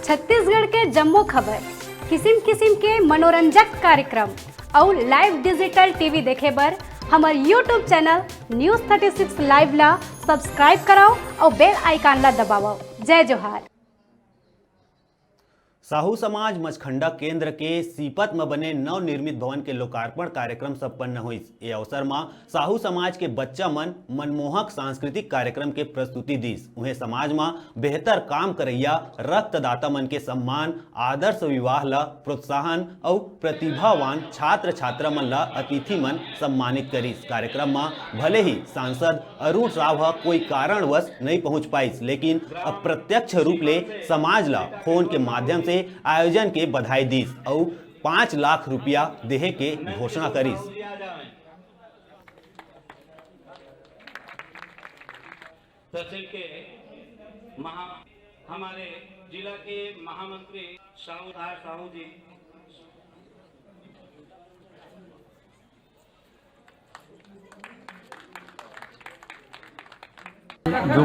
छत्तीसगढ़ के जम्मो खबर, किसिम किसिम के मनोरंजक कार्यक्रम और लाइव डिजिटल टीवी देखे बर हमार यूट्यूब चैनल न्यूज़ 36 लाइव ला सब्सक्राइब कराओ और बेल आइकन ला दबाओ। जय जोहार। साहू समाज मचखंडा केंद्र के सीपत में बने नवनिर्मित भवन के लोकार्पण कार्यक्रम संपन्न हुई। ये अवसर में साहू समाज के बच्चा मन मनमोहक सांस्कृतिक कार्यक्रम के प्रस्तुति दीस। उन्हें समाज में बेहतर काम करैया रक्तदाता मन के सम्मान, आदर्श विवाह ला प्रोत्साहन और प्रतिभावान छात्र छात्रा मन ला अतिथि मन सम्मानित करीस। कार्यक्रम में भले ही सांसद अरुण साव कोई कारणवश नहीं पहुंच पाइस, लेकिन अप्रत्यक्ष रूप ले समाज ला फोन के माध्यम से आयोजन के बधाई दीस और 5 लाख रुपया देहे के घोषणा करीस। तहसील के हमारे जिला के महामंत्री साहू जी जो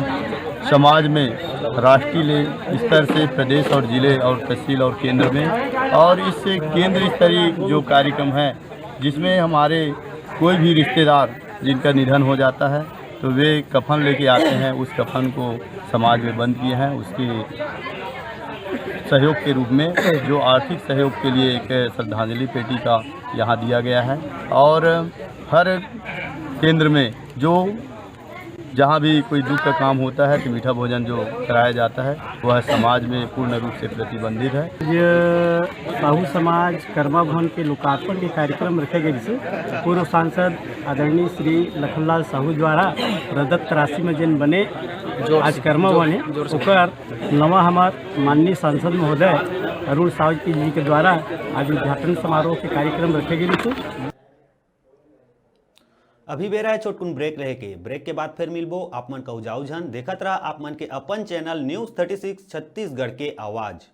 समाज में राष्ट्रीय स्तर से प्रदेश और जिले और तहसील और केंद्र में, और इस केंद्र स्तरीय जो कार्यक्रम है जिसमें हमारे कोई भी रिश्तेदार जिनका निधन हो जाता है तो वे कफन लेके आते हैं। उस कफन को समाज में बंद किए हैं। उसके सहयोग के रूप में जो आर्थिक सहयोग के लिए एक श्रद्धांजलि पेटी का यहाँ दिया गया है। और हर केंद्र में जो जहाँ भी कोई दुख का काम होता है तो मीठा भोजन जो कराया जाता है वह समाज में पूर्ण रूप से प्रतिबंधित है। ये साहू समाज कर्मा भवन के लोकार्पण के कार्यक्रम रखे गए, जिसे पूर्व सांसद आदरणीय श्री लखनलाल साहू द्वारा प्रदत्त राशि में जिन बने जो आज कर्मा भवन है ओकर नवा हमार माननीय सांसद महोदय अरुण साहू जी के द्वारा आज उद्घाटन समारोह के कार्यक्रम रखे गए। अभी बेरा है छोटकुन ब्रेक रहे के। ब्रेक के बाद फिर मिलबो। आप मन कहू जाऊ झन देखत रहा आप मन के अपन चैनल न्यूज़ 36 छत्तीसगढ़ के आवाज।